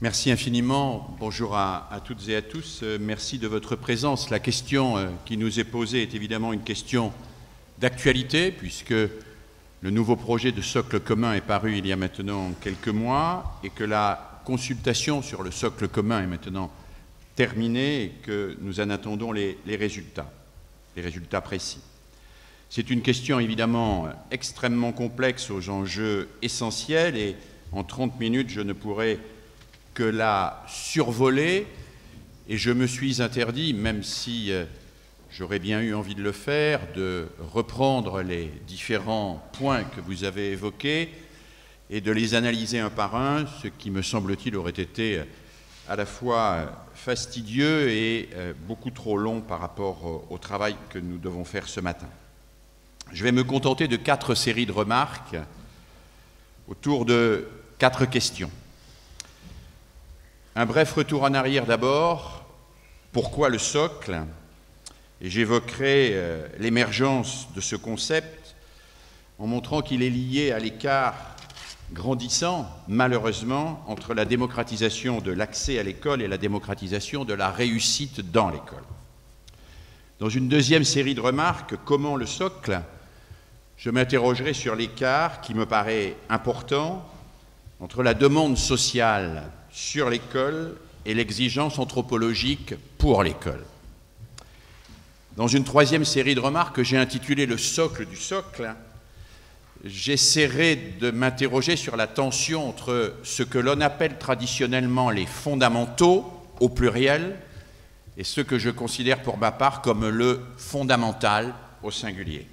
Merci infiniment. Bonjour à toutes et à tous. Merci de votre présence. La question qui nous est posée est évidemment une question d'actualité, puisque le nouveau projet de socle commun est paru il y a maintenant quelques mois et que la consultation sur le socle commun est maintenant terminée et que nous en attendons les résultats précis. C'est une question évidemment extrêmement complexe aux enjeux essentiels et en 30 minutes, je ne pourrai que la survoler et je me suis interdit, même si j'aurais bien eu envie de le faire, de reprendre les différents points que vous avez évoqués et de les analyser un par un, ce qui me semble-t-il aurait été à la fois fastidieux et beaucoup trop long par rapport au travail que nous devons faire ce matin. Je vais me contenter de 4 séries de remarques autour de 4 questions. Un bref retour en arrière d'abord. Pourquoi le socle? Et j'évoquerai l'émergence de ce concept en montrant qu'il est lié à l'écart grandissant, malheureusement, entre la démocratisation de l'accès à l'école et la démocratisation de la réussite dans l'école. Dans une deuxième série de remarques, comment le socle? Je m'interrogerai sur l'écart qui me paraît important entre la demande sociale sur l'école et l'exigence anthropologique pour l'école. Dans une troisième série de remarques que j'ai intitulée « Le socle du socle », j'essaierai de m'interroger sur la tension entre ce que l'on appelle traditionnellement les fondamentaux, au pluriel, et ce que je considère pour ma part comme le fondamental, au singulier.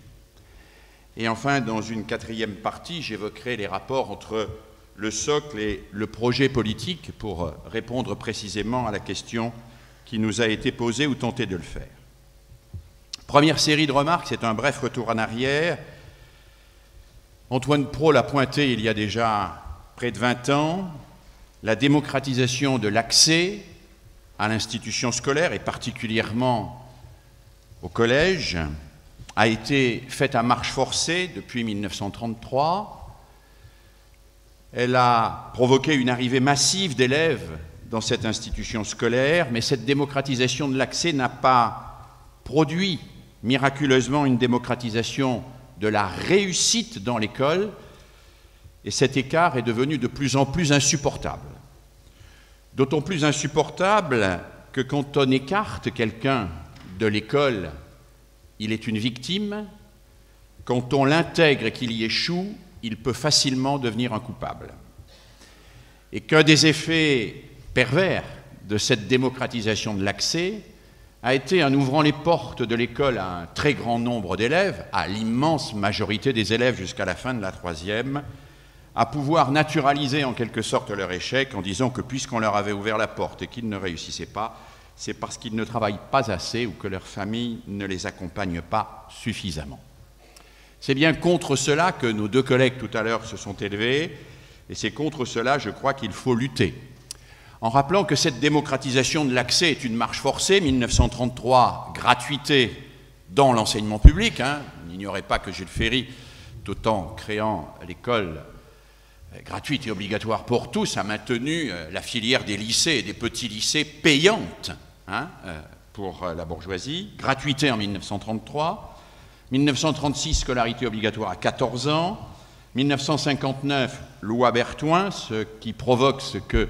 Et enfin, dans une quatrième partie, j'évoquerai les rapports entre le socle et le projet politique pour répondre précisément à la question qui nous a été posée ou tenter de le faire. Première série de remarques, c'est un bref retour en arrière. Antoine Prot l'a pointé il y a déjà près de 20 ans, la démocratisation de l'accès à l'institution scolaire et particulièrement au collège a été faite à marche forcée depuis 1933. Elle a provoqué une arrivée massive d'élèves dans cette institution scolaire, mais cette démocratisation de l'accès n'a pas produit miraculeusement une démocratisation de la réussite dans l'école, et cet écart est devenu de plus en plus insupportable. D'autant plus insupportable que quand on écarte quelqu'un de l'école, il est une victime. Quand on l'intègre et qu'il y échoue, il peut facilement devenir un coupable. Et qu'un des effets pervers de cette démocratisation de l'accès a été, en ouvrant les portes de l'école à un très grand nombre d'élèves, à l'immense majorité des élèves jusqu'à la fin de la 3e, à pouvoir naturaliser en quelque sorte leur échec en disant que puisqu'on leur avait ouvert la porte et qu'ils ne réussissaient pas, c'est parce qu'ils ne travaillent pas assez ou que leur famille ne les accompagne pas suffisamment. C'est bien contre cela que nos 2 collègues tout à l'heure se sont élevés, et c'est contre cela, je crois, qu'il faut lutter. En rappelant que cette démocratisation de l'accès est une marche forcée, 1933, gratuité dans l'enseignement public, n'ignorez pas que Jules Ferry, tout en créant l'école gratuite et obligatoire pour tous, a maintenu la filière des lycées et des petits lycées payante pour la bourgeoisie, gratuité en 1933, 1936, scolarité obligatoire à 14 ans, 1959, loi Berthoin, ce qui provoque ce que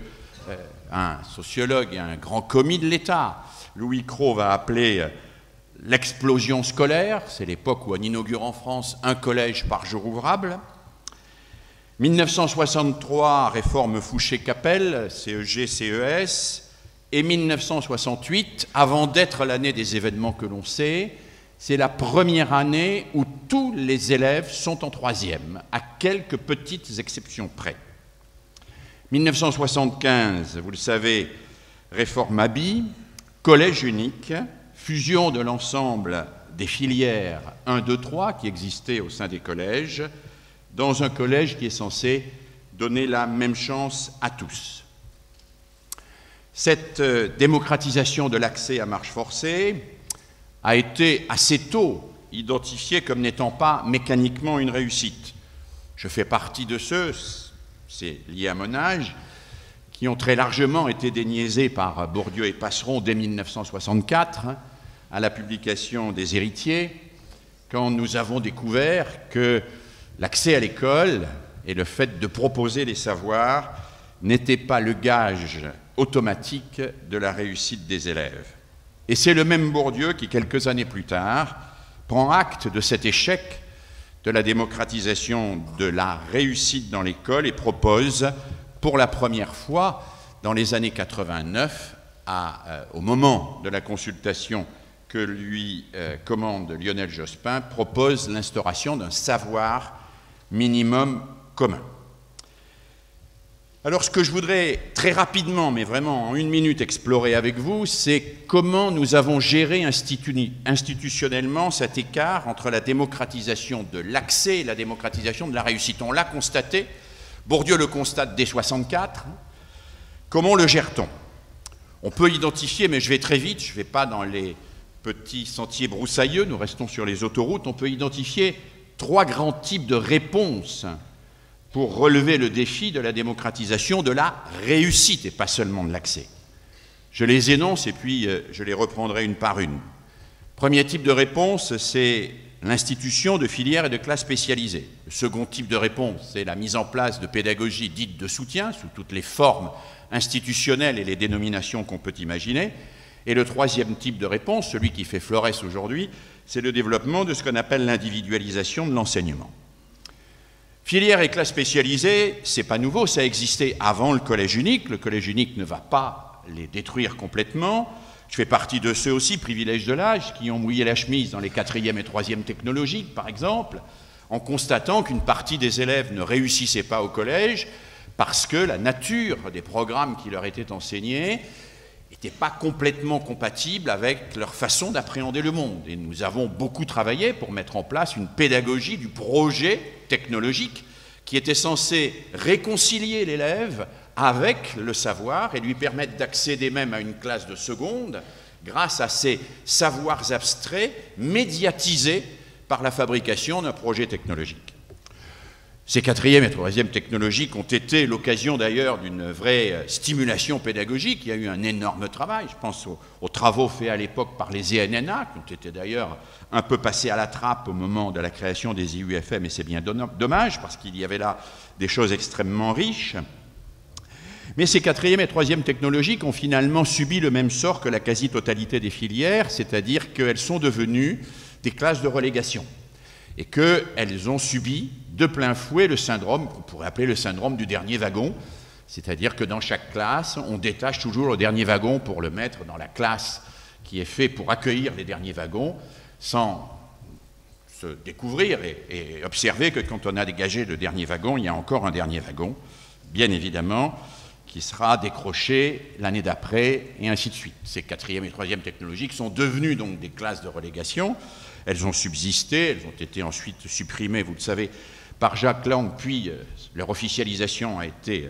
un sociologue et un grand commis de l'État, Louis Cros, va appeler l'explosion scolaire. C'est l'époque où on inaugure en France un collège par jour ouvrable. 1963, réforme Fouché-Capel, CEG, CES, et 1968, avant d'être l'année des événements que l'on sait, c'est la première année où tous les élèves sont en 3e, à quelques petites exceptions près. 1975, vous le savez, réforme Mabi, collège unique, fusion de l'ensemble des filières 1, 2, 3 qui existaient au sein des collèges, dans un collège qui est censé donner la même chance à tous. Cette démocratisation de l'accès à marche forcée a été assez tôt identifiée comme n'étant pas mécaniquement une réussite. Je fais partie de ceux, c'est lié à mon âge, qui ont très largement été déniaisés par Bourdieu et Passeron dès 1964, à la publication des Héritiers, quand nous avons découvert que l'accès à l'école et le fait de proposer les savoirs n'était pas le gage automatique de la réussite des élèves. Et c'est le même Bourdieu qui, quelques années plus tard, prend acte de cet échec de la démocratisation de la réussite dans l'école et propose, pour la première fois, dans les années 89, au moment de la consultation que lui commande Lionel Jospin, propose l'instauration d'un savoir minimum commun. Alors, ce que je voudrais très rapidement, mais vraiment en une minute, explorer avec vous, c'est comment nous avons géré institutionnellement cet écart entre la démocratisation de l'accès et la démocratisation de la réussite. On l'a constaté, Bourdieu le constate dès 1964. Comment le gère-t-on? On peut identifier, mais je vais très vite, je ne vais pas dans les petits sentiers broussailleux, nous restons sur les autoroutes, on peut identifier 3 grands types de réponses pour relever le défi de la démocratisation de la réussite et pas seulement de l'accès. Je les énonce et puis je les reprendrai une par une. Premier type de réponse, c'est l'institution de filières et de classes spécialisées. Le second type de réponse, c'est la mise en place de pédagogie dite de soutien, sous toutes les formes institutionnelles et les dénominations qu'on peut imaginer. Et le troisième type de réponse, celui qui fait florès aujourd'hui, c'est le développement de ce qu'on appelle l'individualisation de l'enseignement. Filières et classes spécialisées, c'est pas nouveau, ça existait avant le collège unique. Le collège unique ne va pas les détruire complètement. Je fais partie de ceux aussi, privilèges de l'âge, qui ont mouillé la chemise dans les 4e et 3e technologiques, par exemple, en constatant qu'une partie des élèves ne réussissait pas au collège parce que la nature des programmes qui leur étaient enseignés n'était pas complètement compatible avec leur façon d'appréhender le monde. Et nous avons beaucoup travaillé pour mettre en place une pédagogie du projet technologique qui était censé réconcilier l'élève avec le savoir et lui permettre d'accéder même à une classe de seconde grâce à ces savoirs abstraits médiatisés par la fabrication d'un projet technologique. Ces 4e et 3e technologiques ont été l'occasion d'ailleurs d'une vraie stimulation pédagogique. Il y a eu un énorme travail, je pense aux travaux faits à l'époque par les ENNA, qui ont été d'ailleurs un peu passés à la trappe au moment de la création des IUFM, et c'est bien dommage, parce qu'il y avait là des choses extrêmement riches. Mais ces 4e et 3e technologiques ont finalement subi le même sort que la quasi-totalité des filières, c'est-à-dire qu'elles sont devenues des classes de relégation, et qu'elles ont subi de plein fouet le syndrome, qu'on pourrait appeler le syndrome du dernier wagon, c'est-à-dire que dans chaque classe, on détache toujours le dernier wagon pour le mettre dans la classe qui est faite pour accueillir les derniers wagons, sans se découvrir et observer que quand on a dégagé le dernier wagon, il y a encore un dernier wagon, bien évidemment, qui sera décroché l'année d'après, et ainsi de suite. Ces 4e et 3e technologiques sont devenues donc des classes de relégation. Elles ont subsisté, elles ont été ensuite supprimées, vous le savez, par Jacques Lang, puis leur officialisation a été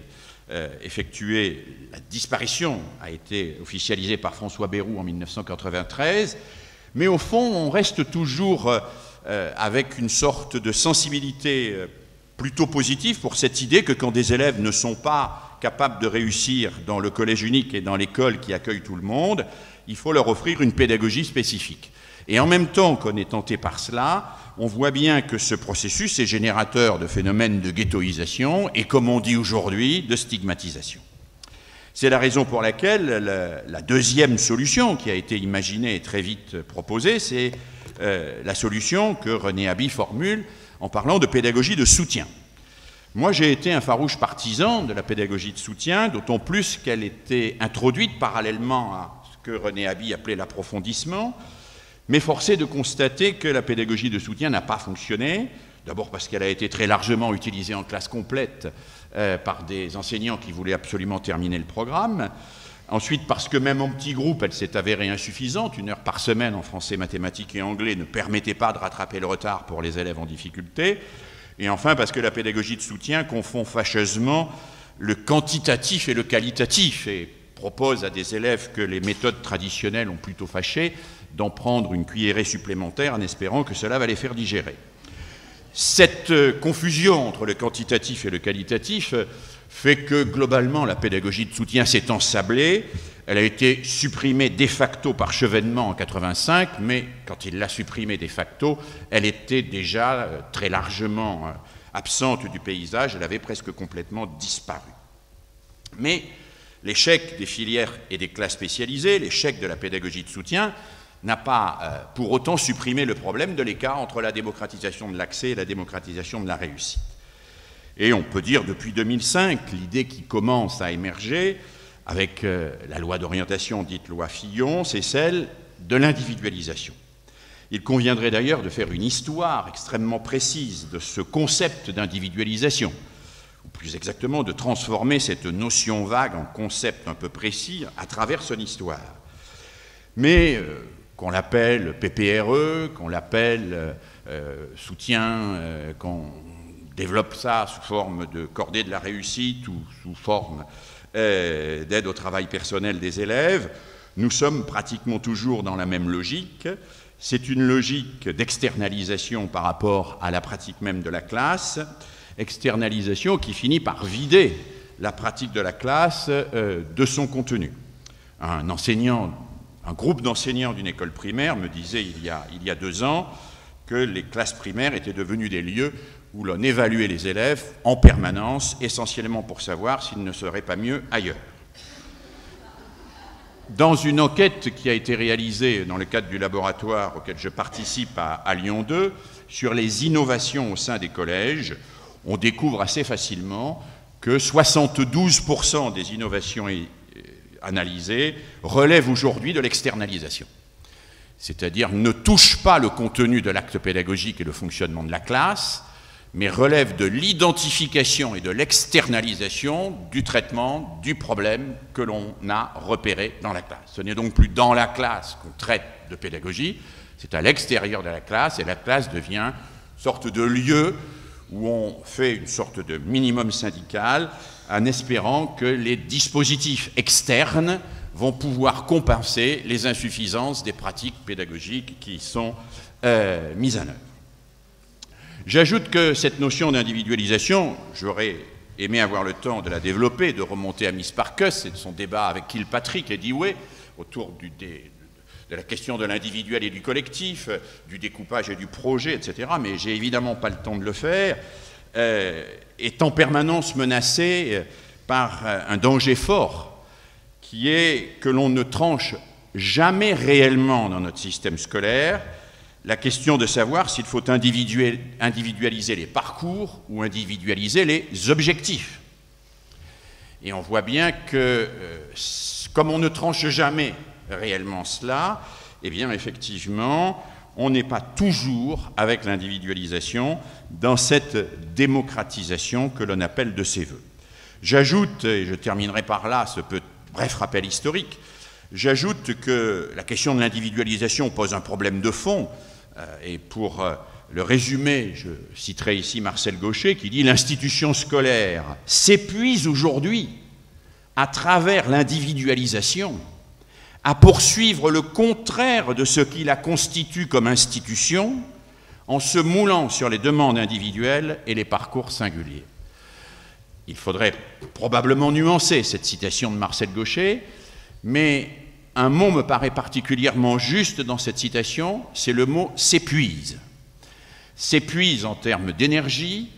effectuée, la disparition a été officialisée par François Bayrou en 1993, mais au fond, on reste toujours avec une sorte de sensibilité plutôt positive pour cette idée que quand des élèves ne sont pas capables de réussir dans le collège unique et dans l'école qui accueille tout le monde, il faut leur offrir une pédagogie spécifique. Et en même temps qu'on est tenté par cela, on voit bien que ce processus est générateur de phénomènes de ghettoisation et, comme on dit aujourd'hui, de stigmatisation. C'est la raison pour laquelle la deuxième solution qui a été imaginée et très vite proposée, c'est la solution que René Haby formule en parlant de pédagogie de soutien. Moi, j'ai été un farouche partisan de la pédagogie de soutien, d'autant plus qu'elle était introduite parallèlement à ce que René Haby appelait l'approfondissement, mais force est de constater que la pédagogie de soutien n'a pas fonctionné, d'abord parce qu'elle a été très largement utilisée en classe complète par des enseignants qui voulaient absolument terminer le programme, ensuite parce que même en petit groupe, elle s'est avérée insuffisante, 1 heure par semaine en français, mathématiques et anglais ne permettait pas de rattraper le retard pour les élèves en difficulté, et enfin parce que la pédagogie de soutien confond fâcheusement le quantitatif et le qualitatif, et propose à des élèves que les méthodes traditionnelles ont plutôt fâché d'en prendre une cuillerée supplémentaire en espérant que cela va les faire digérer. Cette confusion entre le quantitatif et le qualitatif fait que globalement la pédagogie de soutien s'est ensablée. Elle a été supprimée de facto par Chevènement en 1985, mais quand il l'a supprimée de facto, elle était déjà très largement absente du paysage, elle avait presque complètement disparu. Mais l'échec des filières et des classes spécialisées, l'échec de la pédagogie de soutien, n'a pas pour autant supprimé le problème de l'écart entre la démocratisation de l'accès et la démocratisation de la réussite. Et on peut dire depuis 2005, l'idée qui commence à émerger avec la loi d'orientation dite loi Fillon, c'est celle de l'individualisation. Il conviendrait d'ailleurs de faire une histoire extrêmement précise de ce concept d'individualisation, ou plus exactement de transformer cette notion vague en concept un peu précis à travers son histoire. Mais qu'on l'appelle PPRE, qu'on l'appelle soutien, qu'on développe ça sous forme de cordée de la réussite ou sous forme d'aide au travail personnel des élèves, nous sommes pratiquement toujours dans la même logique. C'est une logique d'externalisation par rapport à la pratique même de la classe, externalisation qui finit par vider la pratique de la classe de son contenu. Un groupe d'enseignants d'une école primaire me disait il y a 2 ans que les classes primaires étaient devenues des lieux où l'on évaluait les élèves en permanence, essentiellement pour savoir s'ils ne seraient pas mieux ailleurs. Dans une enquête qui a été réalisée dans le cadre du laboratoire auquel je participe à Lyon 2, sur les innovations au sein des collèges, on découvre assez facilement que 72% des innovations analysées relèvent aujourd'hui de l'externalisation. C'est-à-dire ne touchent pas le contenu de l'acte pédagogique et le fonctionnement de la classe, mais relève de l'identification et de l'externalisation du traitement du problème que l'on a repéré dans la classe. Ce n'est donc plus dans la classe qu'on traite de pédagogie, c'est à l'extérieur de la classe, et la classe devient une sorte de lieu où on fait une sorte de minimum syndical en espérant que les dispositifs externes vont pouvoir compenser les insuffisances des pratiques pédagogiques qui sont mises en œuvre. J'ajoute que cette notion d'individualisation, j'aurais aimé avoir le temps de la développer, de remonter à Miss Parkus et de son débat avec Kilpatrick et Dewey autour de la question de l'individuel et du collectif, du découpage et du projet, etc. Mais j'ai évidemment pas le temps de le faire, est en permanence menacé par un danger fort, qui est que l'on ne tranche jamais réellement dans notre système scolaire la question de savoir s'il faut individualiser les parcours ou individualiser les objectifs. Et on voit bien que, comme on ne tranche jamais réellement cela, eh bien effectivement, on n'est pas toujours avec l'individualisation dans cette démocratisation que l'on appelle de ses voeux. J'ajoute, et je terminerai par là ce bref rappel historique, j'ajoute que la question de l'individualisation pose un problème de fond. Et pour le résumer, je citerai ici Marcel Gauchet qui dit « L'institution scolaire s'épuise aujourd'hui à travers l'individualisation à poursuivre le contraire de ce qui la constitue comme institution en se moulant sur les demandes individuelles et les parcours singuliers. » Il faudrait probablement nuancer cette citation de Marcel Gauchet, mais un mot me paraît particulièrement juste dans cette citation, c'est le mot « s'épuise ». S'épuise en termes d'énergie,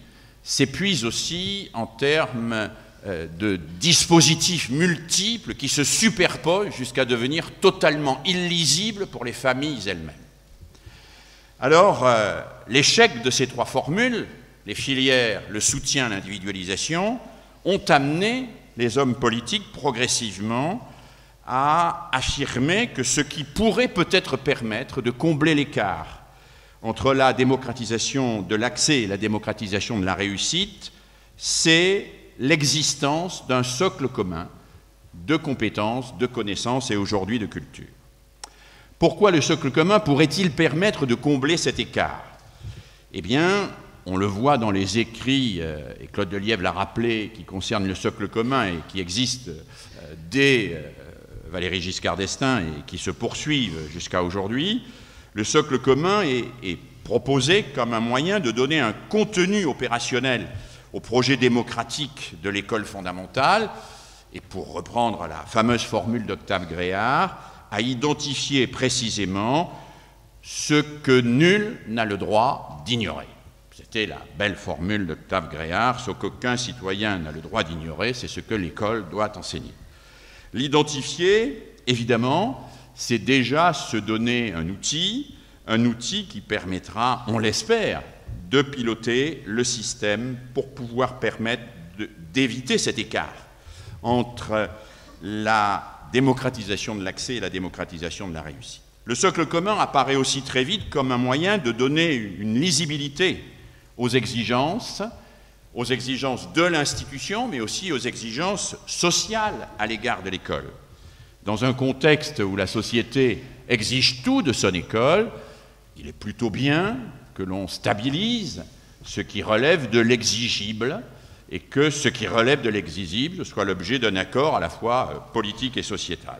s'épuise aussi en termes de dispositifs multiples qui se superposent jusqu'à devenir totalement illisibles pour les familles elles-mêmes. Alors, l'échec de ces 3 formules, les filières, le soutien, l'individualisation, ont amené les hommes politiques progressivement à affirmer que ce qui pourrait peut-être permettre de combler l'écart entre la démocratisation de l'accès et la démocratisation de la réussite, c'est l'existence d'un socle commun de compétences, de connaissances et aujourd'hui de culture. Pourquoi le socle commun pourrait-il permettre de combler cet écart? Eh bien, on le voit dans les écrits, et Claude Delièvre l'a rappelé, qui concernent le socle commun et qui existent dès Valéry Giscard d'Estaing et qui se poursuivent jusqu'à aujourd'hui. Le socle commun est proposé comme un moyen de donner un contenu opérationnel au projet démocratique de l'école fondamentale, et pour reprendre la fameuse formule d'Octave Gréard, à identifier précisément ce que nul n'a le droit d'ignorer. C'était la belle formule d'Octave Gréard, ce qu'aucun citoyen n'a le droit d'ignorer, c'est ce que l'école doit enseigner. L'identifier, évidemment, c'est déjà se donner un outil qui permettra, on l'espère, de piloter le système pour pouvoir permettre d'éviter cet écart entre la démocratisation de l'accès et la démocratisation de la réussite. Le socle commun apparaît aussi très vite comme un moyen de donner une lisibilité aux exigences de l'institution, mais aussi aux exigences sociales à l'égard de l'école. Dans un contexte où la société exige tout de son école, il est plutôt bien que l'on stabilise ce qui relève de l'exigible et que ce qui relève de l'exigible soit l'objet d'un accord à la fois politique et sociétal.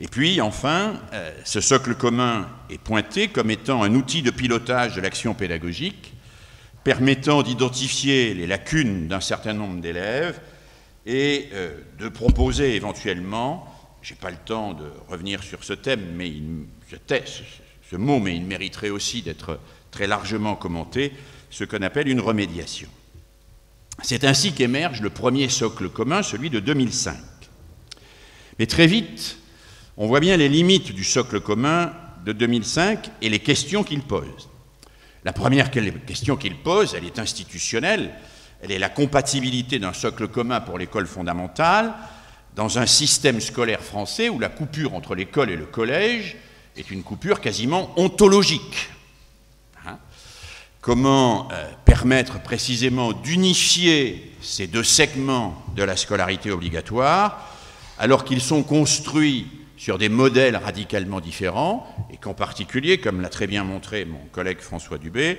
Et puis, enfin, ce socle commun est pointé comme étant un outil de pilotage de l'action pédagogique permettant d'identifier les lacunes d'un certain nombre d'élèves et de proposer éventuellement, je n'ai pas le temps de revenir sur ce thème, mais ce mot, mais il mériterait aussi d'être très largement commenté, ce qu'on appelle une remédiation. C'est ainsi qu'émerge le premier socle commun, celui de 2005. Mais très vite, on voit bien les limites du socle commun de 2005 et les questions qu'il pose. La première question qu'il pose, elle est institutionnelle, elle est la compatibilité d'un socle commun pour l'école fondamentale dans un système scolaire français où la coupure entre l'école et le collège est une coupure quasiment ontologique. Comment permettre précisément d'unifier ces deux segments de la scolarité obligatoire alors qu'ils sont construits sur des modèles radicalement différents et qu'en particulier, comme l'a très bien montré mon collègue François Dubé,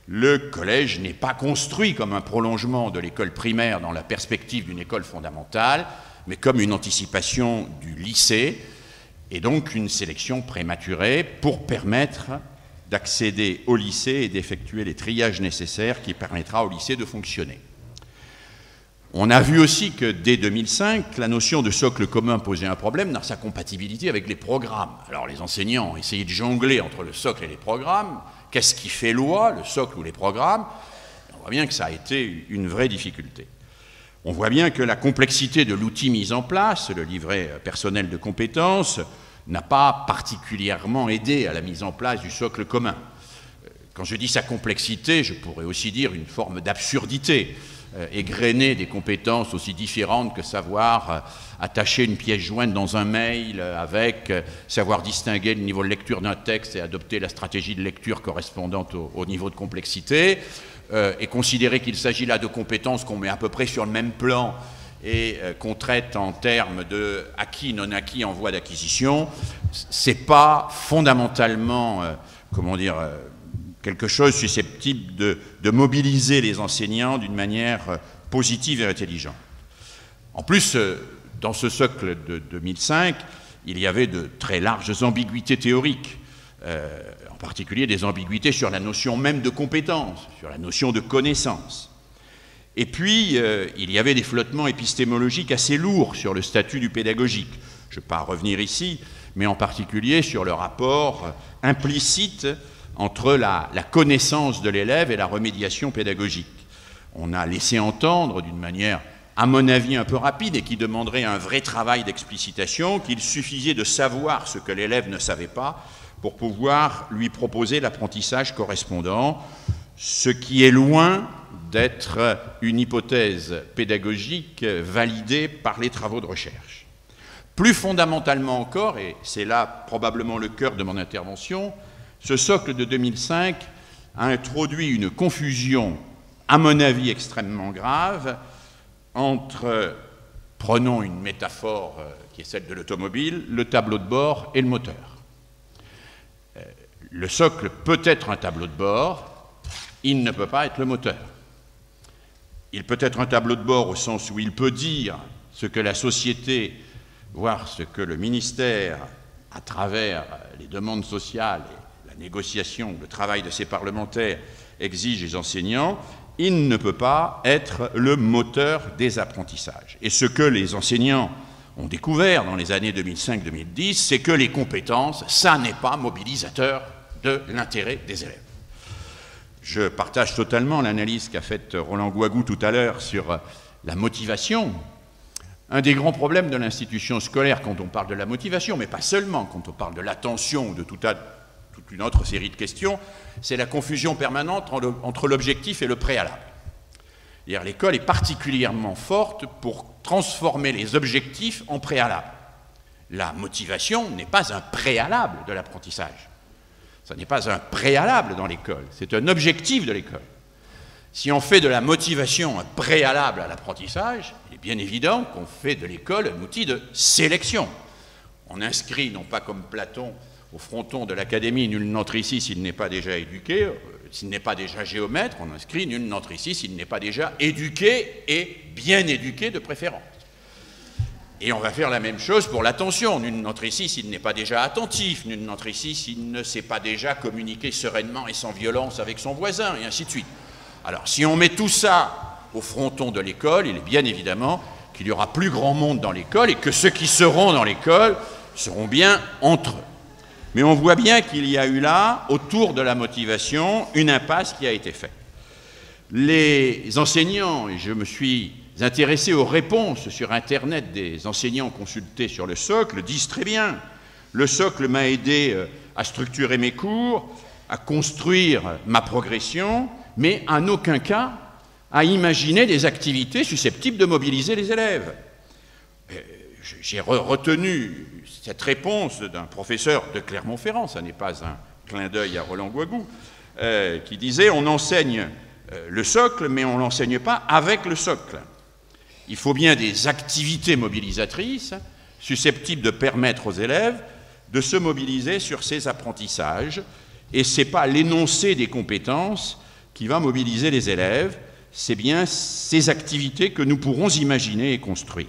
le collège n'est pas construit comme un prolongement de l'école primaire dans la perspective d'une école fondamentale, mais comme une anticipation du lycée et donc une sélection prématurée pour permettre d'accéder au lycée et d'effectuer les triages nécessaires qui permettra au lycée de fonctionner. On a vu aussi que dès 2005, la notion de socle commun posait un problème dans sa compatibilité avec les programmes. Alors les enseignants ont essayé de jongler entre le socle et les programmes. Qu'est-ce qui fait loi, le socle ou les programmes? On voit bien que ça a été une vraie difficulté. On voit bien que la complexité de l'outil mis en place, le livret personnel de compétences, n'a pas particulièrement aidé à la mise en place du socle commun. Quand je dis sa complexité, je pourrais aussi dire une forme d'absurdité. Égrener des compétences aussi différentes que savoir attacher une pièce jointe dans un mail avec savoir distinguer le niveau de lecture d'un texte et adopter la stratégie de lecture correspondante au niveau de complexité, et considérer qu'il s'agit là de compétences qu'on met à peu près sur le même plan et qu'on traite en termes de acquis, non acquis en voie d'acquisition, c'est pas fondamentalement, quelque chose susceptible de mobiliser les enseignants d'une manière positive et intelligente. En plus, dans ce socle de 2005, il y avait de très larges ambiguïtés théoriques, en particulier des ambiguïtés sur la notion même de compétence, sur la notion de connaissance. Et puis, il y avait des flottements épistémologiques assez lourds sur le statut du pédagogique. Je ne vais pas revenir ici, mais en particulier sur le rapport implicite entre la connaissance de l'élève et la remédiation pédagogique. On a laissé entendre d'une manière, à mon avis, un peu rapide et qui demanderait un vrai travail d'explicitation, qu'il suffisait de savoir ce que l'élève ne savait pas pour pouvoir lui proposer l'apprentissage correspondant, ce qui est loin d'être une hypothèse pédagogique validée par les travaux de recherche. Plus fondamentalement encore, et c'est là probablement le cœur de mon intervention, ce socle de 2005 a introduit une confusion, à mon avis extrêmement grave, entre, prenons une métaphore qui est celle de l'automobile, le tableau de bord et le moteur. Le socle peut être un tableau de bord, il ne peut pas être le moteur. Il peut être un tableau de bord au sens où il peut dire ce que la société, voire ce que le ministère, à travers les demandes sociales et la négociation, le travail de ses parlementaires exige des enseignants, il ne peut pas être le moteur des apprentissages. Et ce que les enseignants ont découvert dans les années 2005-2010, c'est que les compétences, ça n'est pas mobilisateur de l'intérêt des élèves. Je partage totalement l'analyse qu'a faite Roland Guagou tout à l'heure sur la motivation. Un des grands problèmes de l'institution scolaire quand on parle de la motivation, mais pas seulement, quand on parle de l'attention ou de toute une autre série de questions, c'est la confusion permanente entre l'objectif et le préalable. L'école est particulièrement forte pour transformer les objectifs en préalables. La motivation n'est pas un préalable de l'apprentissage. Ça n'est pas un préalable dans l'école, c'est un objectif de l'école. Si on fait de la motivation un préalable à l'apprentissage, il est bien évident qu'on fait de l'école un outil de sélection. On inscrit, non pas comme Platon, au fronton de l'académie, nul n'entre ici s'il n'est pas déjà éduqué, s'il n'est pas déjà géomètre, on inscrit nul n'entre ici s'il n'est pas déjà éduqué et bien éduqué de préférence. Et on va faire la même chose pour l'attention. Nul n'entre ici s'il n'est pas déjà attentif, nul n'entre ici s'il ne sait pas déjà communiquer sereinement et sans violence avec son voisin, et ainsi de suite. Alors, si on met tout ça au fronton de l'école, il est bien évidemment qu'il y aura plus grand monde dans l'école et que ceux qui seront dans l'école seront bien entre eux. Mais on voit bien qu'il y a eu là, autour de la motivation, une impasse qui a été faite. Les enseignants, et je me suis intéressé aux réponses sur Internet des enseignants consultés sur le socle, disent très bien. Le socle m'a aidé à structurer mes cours, à construire ma progression, mais en aucun cas à imaginer des activités susceptibles de mobiliser les élèves. J'ai retenu cette réponse d'un professeur de Clermont-Ferrand, ça n'est pas un clin d'œil à Roland Guagou, qui disait « On enseigne le socle, mais on ne l'enseigne pas avec le socle. Il faut bien des activités mobilisatrices susceptibles de permettre aux élèves de se mobiliser sur ces apprentissages, et ce n'est pas l'énoncé des compétences qui va mobiliser les élèves, c'est bien ces activités que nous pourrons imaginer et construire. »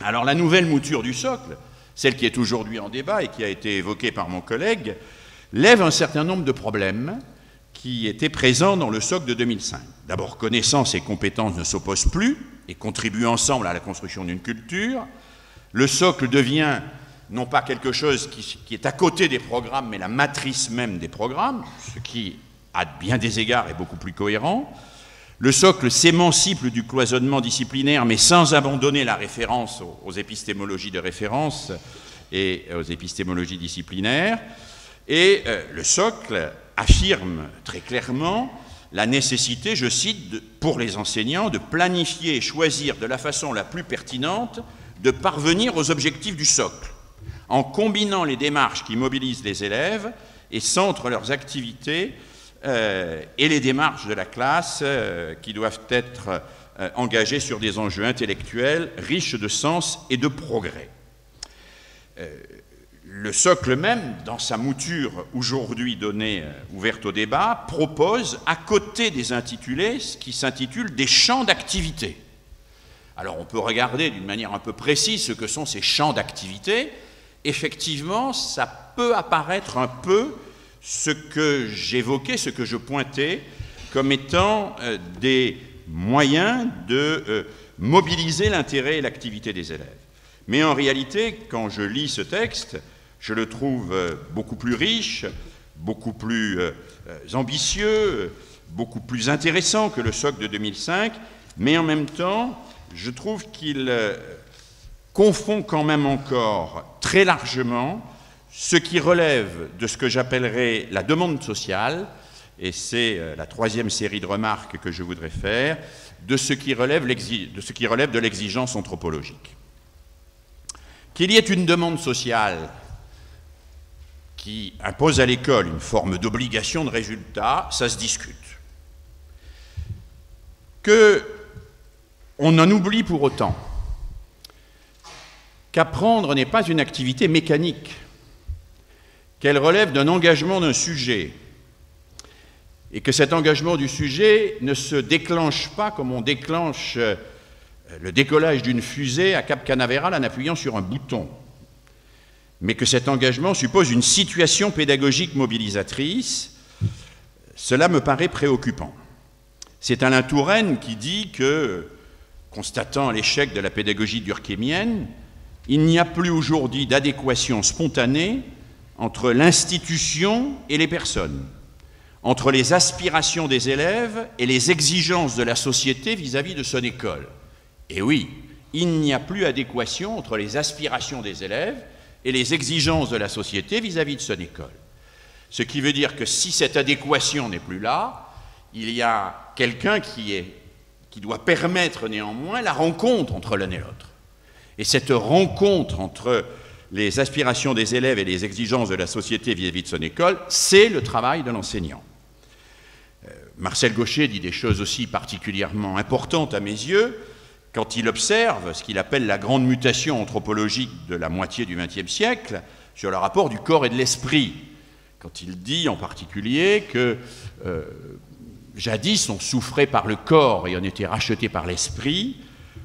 Alors la nouvelle mouture du socle, celle qui est aujourd'hui en débat et qui a été évoquée par mon collègue, lève un certain nombre de problèmes qui étaient présents dans le socle de 2005. D'abord, connaissances et compétences ne s'opposent plus et contribuent ensemble à la construction d'une culture. Le socle devient non pas quelque chose qui est à côté des programmes, mais la matrice même des programmes, ce qui, à bien des égards, est beaucoup plus cohérent. Le socle s'émancipe du cloisonnement disciplinaire, mais sans abandonner la référence aux épistémologies de référence et aux épistémologies disciplinaires. Et le socle affirme très clairement la nécessité, je cite, pour les enseignants, de planifier et choisir de la façon la plus pertinente de parvenir aux objectifs du socle, en combinant les démarches qui mobilisent les élèves et centrent leurs activités et les démarches de la classe qui doivent être engagées sur des enjeux intellectuels riches de sens et de progrès. Le socle même, dans sa mouture aujourd'hui donnée, ouverte au débat, propose, à côté des intitulés, ce qui s'intitule des champs d'activité. Alors on peut regarder d'une manière un peu précise ce que sont ces champs d'activité. Effectivement, ça peut apparaître un peu ce que j'évoquais, ce que je pointais comme étant des moyens de mobiliser l'intérêt et l'activité des élèves. Mais en réalité, quand je lis ce texte, je le trouve beaucoup plus riche, beaucoup plus ambitieux, beaucoup plus intéressant que le socle de 2005, mais en même temps, je trouve qu'il confond quand même encore très largement ce qui relève de ce que j'appellerais la demande sociale, et c'est la troisième série de remarques que je voudrais faire, de ce qui relève de l'exigence anthropologique. Qu'il y ait une demande sociale qui impose à l'école une forme d'obligation de résultat, ça se discute. Qu'on en oublie pour autant qu'apprendre n'est pas une activité mécanique, qu'elle relève d'un engagement d'un sujet, et que cet engagement du sujet ne se déclenche pas comme on déclenche le décollage d'une fusée à Cap Canaveral en appuyant sur un bouton, mais que cet engagement suppose une situation pédagogique mobilisatrice. Cela me paraît préoccupant. C'est Alain Touraine qui dit que, constatant l'échec de la pédagogie durkheimienne, il n'y a plus aujourd'hui d'adéquation spontanée entre l'institution et les personnes, entre les aspirations des élèves et les exigences de la société vis-à-vis de son école. Et oui, il n'y a plus d'adéquation entre les aspirations des élèves et les exigences de la société vis-à-vis de son école. Ce qui veut dire que si cette adéquation n'est plus là, il y a quelqu'un qui doit permettre néanmoins la rencontre entre l'un et l'autre. Et cette rencontre entre les aspirations des élèves et les exigences de la société vis-à-vis de son école, c'est le travail de l'enseignant. Marcel Gauchet dit des choses aussi particulièrement importantes à mes yeux quand il observe ce qu'il appelle la grande mutation anthropologique de la moitié du XXe siècle sur le rapport du corps et de l'esprit. Quand il dit en particulier que jadis on souffrait par le corps et on était racheté par l'esprit,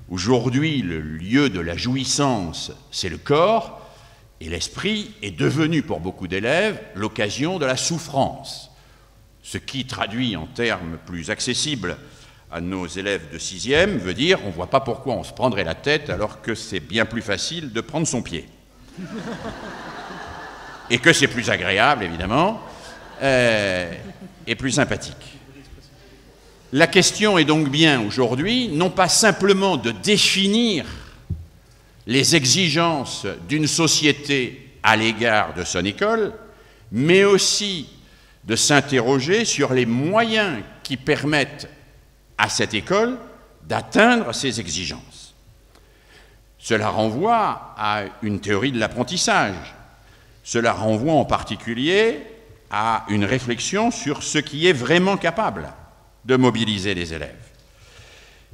aujourd'hui le lieu de la jouissance c'est le corps et l'esprit est devenu pour beaucoup d'élèves l'occasion de la souffrance. Ce qui traduit en termes plus accessibles à nos élèves de 6e veut dire on ne voit pas pourquoi on se prendrait la tête alors que c'est bien plus facile de prendre son pied. Et que c'est plus agréable, évidemment, et plus sympathique. La question est donc bien aujourd'hui, non pas simplement de définir les exigences d'une société à l'égard de son école, mais aussi de s'interroger sur les moyens qui permettent à cette école d'atteindre ces exigences. Cela renvoie à une théorie de l'apprentissage. Cela renvoie en particulier à une réflexion sur ce qui est vraiment capable de mobiliser les élèves,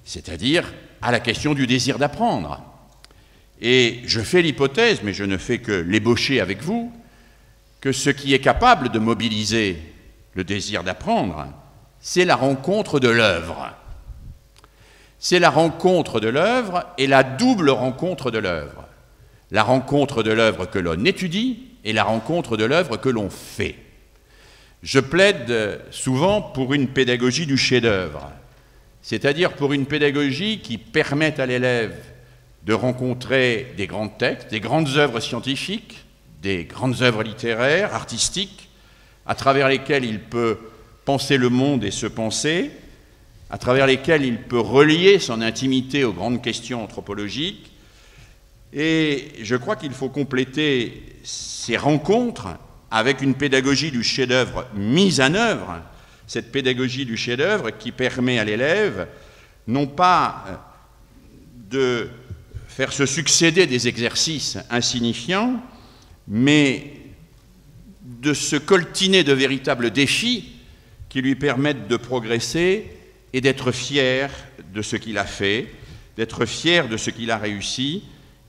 c'est-à-dire à la question du désir d'apprendre. Et je fais l'hypothèse, mais je ne fais que l'ébaucher avec vous, que ce qui est capable de mobiliser le désir d'apprendre, c'est la rencontre de l'œuvre. C'est la rencontre de l'œuvre et la double rencontre de l'œuvre. La rencontre de l'œuvre que l'on étudie et la rencontre de l'œuvre que l'on fait. Je plaide souvent pour une pédagogie du chef-d'œuvre, c'est-à-dire pour une pédagogie qui permette à l'élève de rencontrer des grands textes, des grandes œuvres scientifiques, des grandes œuvres littéraires, artistiques, à travers lesquelles il peut penser le monde et se penser, à travers lesquelles il peut relier son intimité aux grandes questions anthropologiques. Et je crois qu'il faut compléter ces rencontres avec une pédagogie du chef-d'œuvre mise en œuvre, cette pédagogie du chef-d'œuvre qui permet à l'élève non pas de faire se succéder des exercices insignifiants, mais de se coltiner de véritables défis qui lui permettent de progresser et d'être fier de ce qu'il a fait, d'être fier de ce qu'il a réussi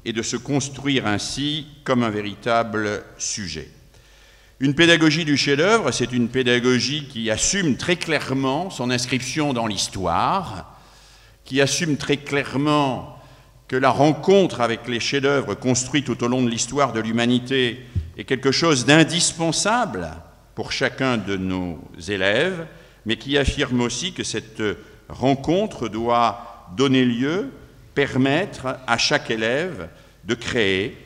et de se construire ainsi comme un véritable sujet. Une pédagogie du chef-d'œuvre, c'est une pédagogie qui assume très clairement son inscription dans l'histoire, qui assume très clairement que la rencontre avec les chefs-d'œuvre construits tout au long de l'histoire de l'humanité est quelque chose d'indispensable pour chacun de nos élèves, mais qui affirme aussi que cette rencontre doit donner lieu, permettre à chaque élève de créer,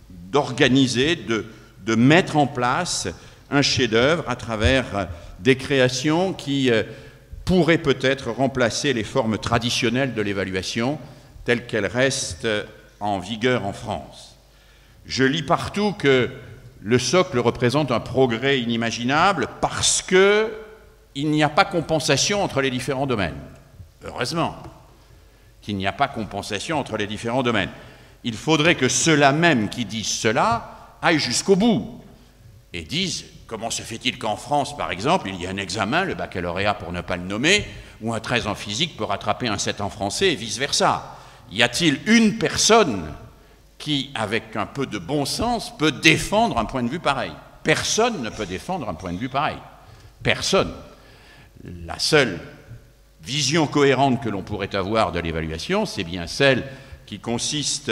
d'organiser, de mettre en place un chef-d'œuvre à travers des créations qui pourraient peut-être remplacer les formes traditionnelles de l'évaluation telles qu'elles restent en vigueur en France. Je lis partout que le socle représente un progrès inimaginable parce qu'il n'y a pas compensation entre les différents domaines. Heureusement qu'il n'y a pas compensation entre les différents domaines. Il faudrait que ceux-là même qui disent cela aillent jusqu'au bout et disent comment se fait-il qu'en France, par exemple, il y a un examen, le baccalauréat pour ne pas le nommer, où un 13 en physique peut rattraper un 7 en français et vice-versa. Y a-t-il une personne qui, avec un peu de bon sens, peut défendre un point de vue pareil? Personne ne peut défendre un point de vue pareil. Personne. La seule vision cohérente que l'on pourrait avoir de l'évaluation, c'est bien celle qui consiste,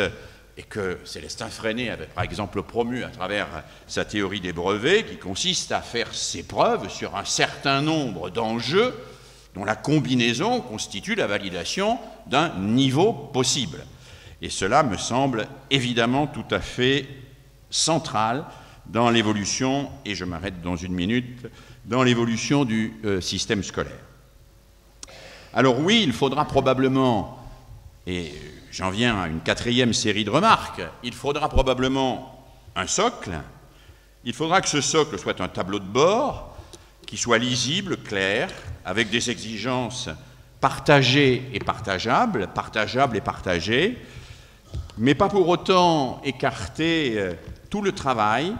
et que Célestin Freinet avait par exemple promu à travers sa théorie des brevets, qui consiste à faire ses preuves sur un certain nombre d'enjeux dont la combinaison constitue la validation d'un niveau possible. Et cela me semble évidemment tout à fait central dans l'évolution, et je m'arrête dans une minute, dans l'évolution du système scolaire. Alors oui, il faudra probablement, et j'en viens à une quatrième série de remarques, il faudra probablement un socle. Il faudra que ce socle soit un tableau de bord qui soit lisible, clair, avec des exigences partagées et partageables, partageables et partagées, mais pas pour autant écarter tout le travail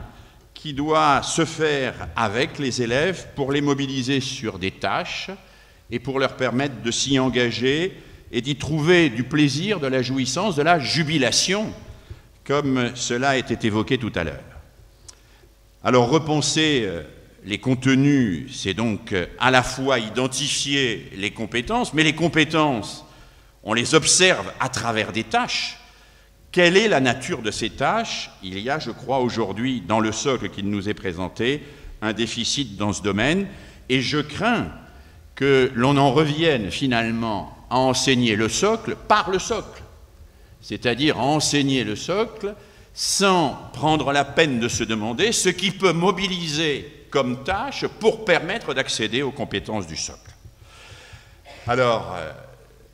qui doit se faire avec les élèves pour les mobiliser sur des tâches et pour leur permettre de s'y engager et d'y trouver du plaisir, de la jouissance, de la jubilation, comme cela a été évoqué tout à l'heure. Alors repenser les contenus, c'est donc à la fois identifier les compétences, mais les compétences, on les observe à travers des tâches. Quelle est la nature de ces tâches? Il y a, je crois, aujourd'hui, dans le socle qui nous est présenté, un déficit dans ce domaine, et je crains que l'on en revienne finalement à enseigner le socle par le socle, c'est-à-dire à enseigner le socle sans prendre la peine de se demander ce qui peut mobiliser comme tâche pour permettre d'accéder aux compétences du socle. Alors,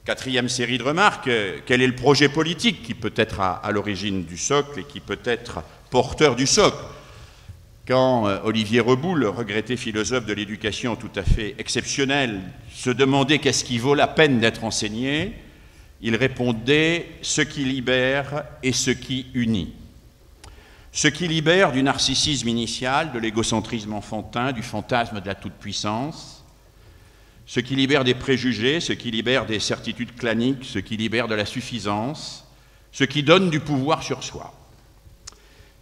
quatrième série de remarques, quel est le projet politique qui peut être à l'origine du socle et qui peut être porteur du socle? Quand Olivier Reboul, regretté philosophe de l'éducation tout à fait exceptionnel, se demandait qu'est-ce qui vaut la peine d'être enseigné, il répondait « ce qui libère et ce qui unit ». Ce qui libère du narcissisme initial, de l'égocentrisme enfantin, du fantasme de la toute-puissance, ce qui libère des préjugés, ce qui libère des certitudes claniques, ce qui libère de la suffisance, ce qui donne du pouvoir sur soi.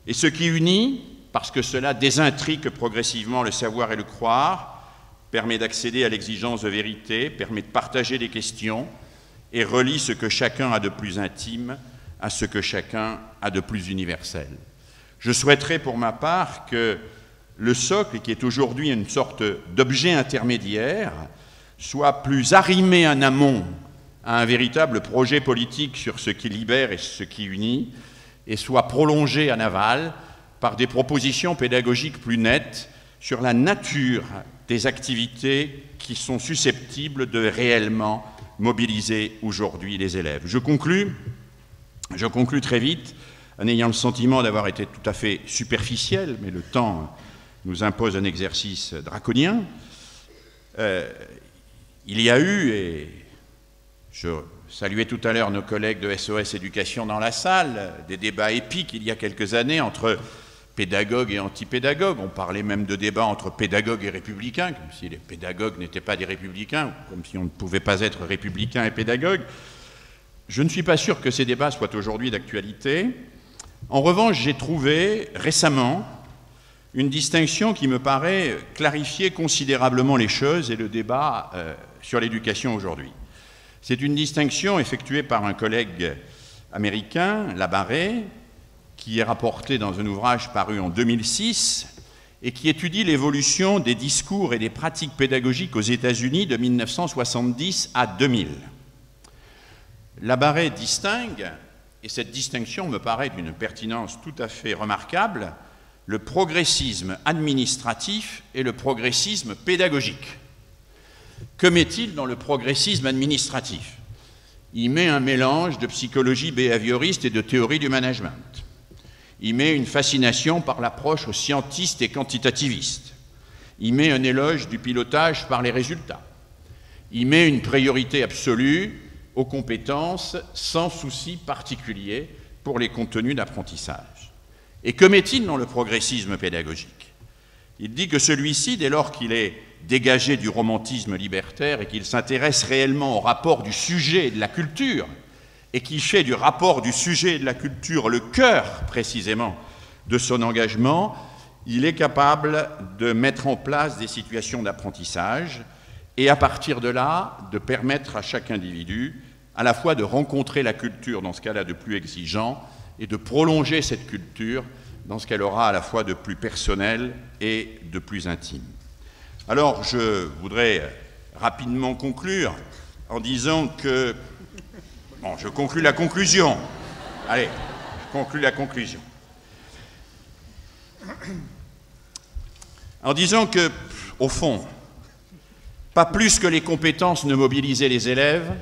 Et ce qui unit, parce que cela désintrigue progressivement le savoir et le croire, permet d'accéder à l'exigence de vérité, permet de partager des questions et relie ce que chacun a de plus intime à ce que chacun a de plus universel. Je souhaiterais pour ma part que le socle, qui est aujourd'hui une sorte d'objet intermédiaire, soit plus arrimé en amont à un véritable projet politique sur ce qui libère et ce qui unit, et soit prolongé en aval par des propositions pédagogiques plus nettes sur la nature des activités qui sont susceptibles de réellement mobiliser aujourd'hui les élèves. Je conclus très vite en ayant le sentiment d'avoir été tout à fait superficiel, mais le temps nous impose un exercice draconien. Il y a eu, et je saluais tout à l'heure nos collègues de SOS Éducation dans la salle, des débats épiques il y a quelques années entre pédagogues et antipédagogues. On parlait même de débats entre pédagogues et républicains, comme si les pédagogues n'étaient pas des républicains, comme si on ne pouvait pas être républicain et pédagogue. Je ne suis pas sûr que ces débats soient aujourd'hui d'actualité. En revanche, j'ai trouvé récemment une distinction qui me paraît clarifier considérablement les choses et le débat sur l'éducation aujourd'hui. C'est une distinction effectuée par un collègue américain, Labarré, qui est rapporté dans un ouvrage paru en 2006 et qui étudie l'évolution des discours et des pratiques pédagogiques aux États-Unis de 1970 à 2000. Labarré distingue, et cette distinction me paraît d'une pertinence tout à fait remarquable, le progressisme administratif et le progressisme pédagogique. Que met-il dans le progressisme administratif? Il met un mélange de psychologie behavioriste et de théorie du management. Il met une fascination par l'approche scientiste et quantitativiste. Il met un éloge du pilotage par les résultats. Il met une priorité absolue aux compétences sans souci particulier pour les contenus d'apprentissage. Et que met-il dans le progressisme pédagogique? Il dit que celui-ci, dès lors qu'il est dégagé du romantisme libertaire et qu'il s'intéresse réellement au rapport du sujet et de la culture, et qui fait du rapport du sujet et de la culture le cœur, précisément, de son engagement, il est capable de mettre en place des situations d'apprentissage et à partir de là, de permettre à chaque individu à la fois de rencontrer la culture dans ce qu'elle a de plus exigeant et de prolonger cette culture dans ce qu'elle aura à la fois de plus personnel et de plus intime. Alors, je voudrais rapidement conclure en disant que... Bon, je conclus la conclusion. Allez, je conclus la conclusion. En disant que, au fond, pas plus que les compétences ne mobilisaient les élèves,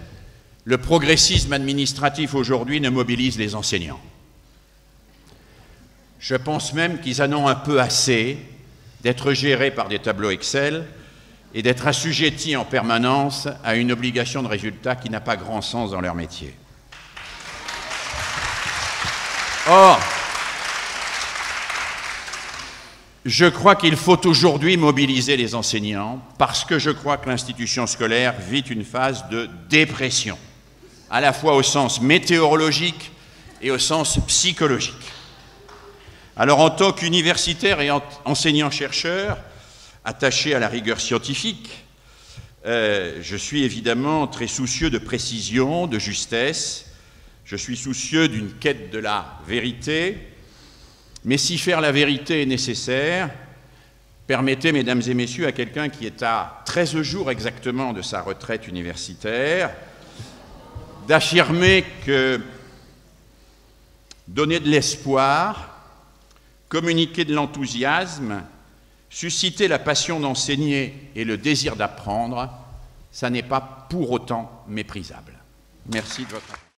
le progressisme administratif aujourd'hui ne mobilise les enseignants. Je pense même qu'ils en ont un peu assez d'être gérés par des tableaux Excel et d'être assujettis en permanence à une obligation de résultat qui n'a pas grand sens dans leur métier. Or, je crois qu'il faut aujourd'hui mobiliser les enseignants parce que je crois que l'institution scolaire vit une phase de dépression, à la fois au sens météorologique et au sens psychologique. Alors, en tant qu'universitaire et enseignant-chercheur, attaché à la rigueur scientifique, je suis évidemment très soucieux de précision, de justesse, je suis soucieux d'une quête de la vérité, mais si faire la vérité est nécessaire, permettez, mesdames et messieurs, à quelqu'un qui est à 13 jours exactement de sa retraite universitaire, d'affirmer que donner de l'espoir, communiquer de l'enthousiasme, susciter la passion d'enseigner et le désir d'apprendre, ça n'est pas pour autant méprisable. Merci de votre attention.